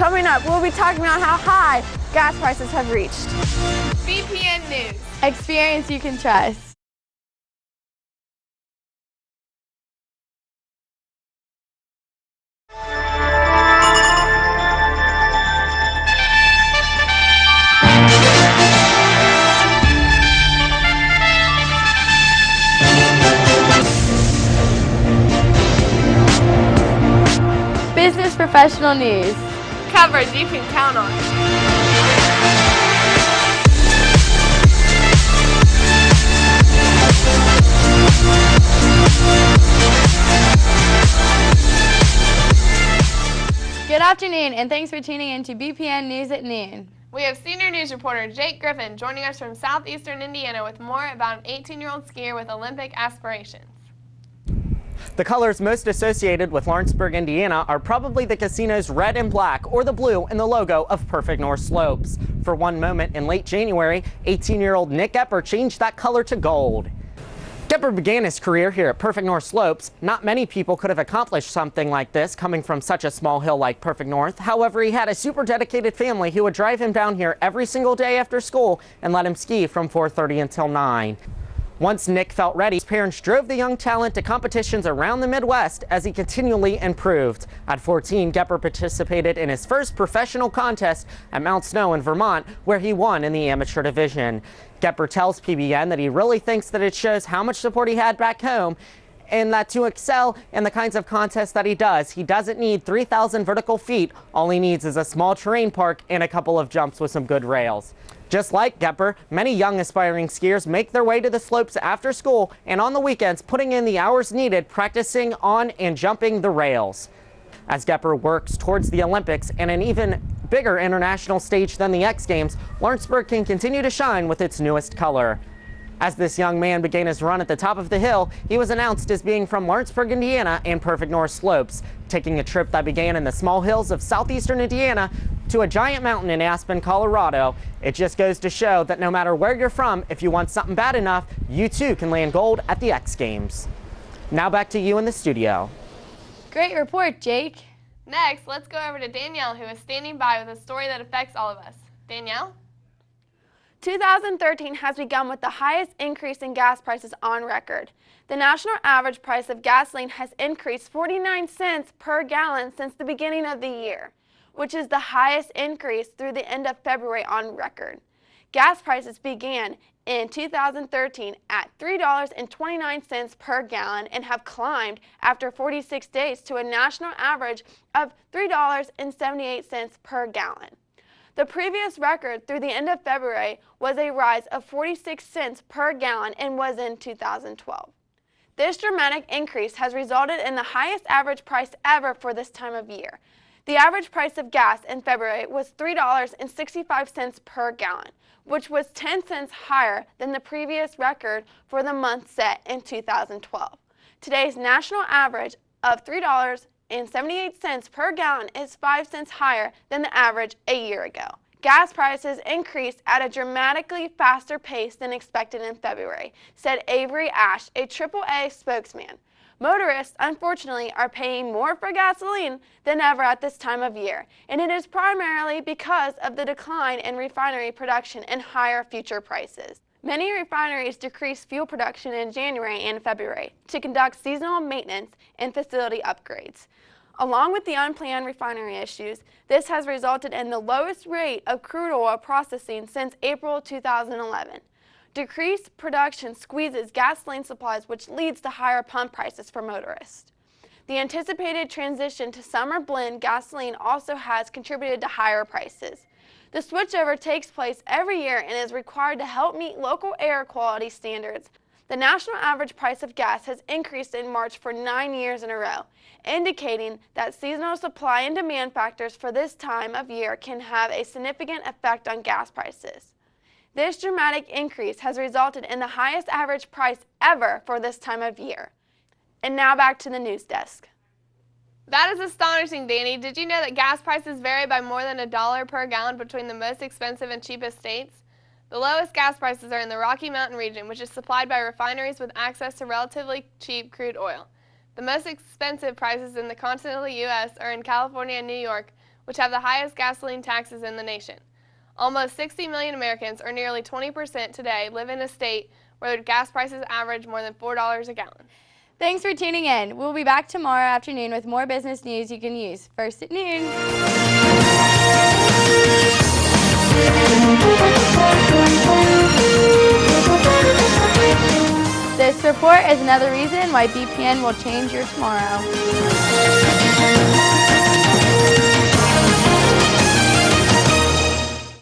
Coming up, we'll be talking about how high gas prices have reached. BPN News. Experience you can trust. Business professional news. Coverage you can count on. Good afternoon, and thanks for tuning in to BPN News at Noon. We have senior news reporter Jake Griffin joining us from southeastern Indiana with more about an 18-year-old skier with Olympic aspirations. The colors most associated with Lawrenceburg, Indiana are probably the casino's red and black or the blue in the logo of Perfect North Slopes. For one moment in late January, 18-year-old Nick Gepper changed that color to gold. Gepper began his career here at Perfect North Slopes. Not many people could have accomplished something like this coming from such a small hill like Perfect North. However, he had a super dedicated family who would drive him down here every single day after school and let him ski from 4:30 until 9. Once Nick felt ready, his parents drove the young talent to competitions around the Midwest as he continually improved. At 14, Gepper participated in his first professional contest at Mount Snow in Vermont, where he won in the amateur division. Gepper tells PBN that he really thinks that it shows how much support he had back home, and that to excel in the kinds of contests that he doesn't need 3,000 vertical feet. All he needs is a small terrain park and a couple of jumps with some good rails. Just like Gepper, many young aspiring skiers make their way to the slopes after school and on the weekends, putting in the hours needed practicing on and jumping the rails. As Gepper works towards the Olympics and an even bigger international stage than the X Games, Lawrenceburg can continue to shine with its newest color. As this young man began his run at the top of the hill, he was announced as being from Lawrenceburg, Indiana and Perfect North Slopes, taking a trip that began in the small hills of southeastern Indiana to a giant mountain in Aspen, Colorado. It just goes to show that no matter where you're from, if you want something bad enough, you too can land gold at the X Games. Now back to you in the studio. Great report, Jake. Next, let's go over to Danielle, who is standing by with a story that affects all of us. Danielle? 2013 has begun with the highest increase in gas prices on record. The national average price of gasoline has increased 49 cents per gallon since the beginning of the year, which is the highest increase through the end of February on record. Gas prices began in 2013 at $3.29 per gallon and have climbed after 46 days to a national average of $3.78 per gallon. The previous record through the end of February was a rise of 46 cents per gallon and was in 2012. This dramatic increase has resulted in the highest average price ever for this time of year. The average price of gas in February was $3.65 per gallon, which was 10 cents higher than the previous record for the month set in 2012. Today's national average of $3.78 per gallon is 5 cents higher than the average a year ago. Gas prices increased at a dramatically faster pace than expected in February, said Avery Ash, a AAA spokesman. Motorists, unfortunately, are paying more for gasoline than ever at this time of year, and it is primarily because of the decline in refinery production and higher future prices. Many refineries decreased fuel production in January and February to conduct seasonal maintenance and facility upgrades. Along with the unplanned refinery issues, this has resulted in the lowest rate of crude oil processing since April 2011. Decreased production squeezes gasoline supplies, which leads to higher pump prices for motorists. The anticipated transition to summer blend gasoline also has contributed to higher prices. The switchover takes place every year and is required to help meet local air quality standards. The national average price of gas has increased in March for 9 years in a row, indicating that seasonal supply and demand factors for this time of year can have a significant effect on gas prices. This dramatic increase has resulted in the highest average price ever for this time of year. And now back to the news desk. That is astonishing, Danny. Did you know that gas prices vary by more than $1 per gallon between the most expensive and cheapest states? The lowest gas prices are in the Rocky Mountain region, which is supplied by refineries with access to relatively cheap crude oil. The most expensive prices in the continental U.S. are in California and New York, which have the highest gasoline taxes in the nation. Almost 60 million Americans, or nearly 20% today, live in a state where gas prices average more than $4 a gallon. Thanks for tuning in. We'll be back tomorrow afternoon with more business news you can use. First at noon. This report is another reason why BPN will change your tomorrow.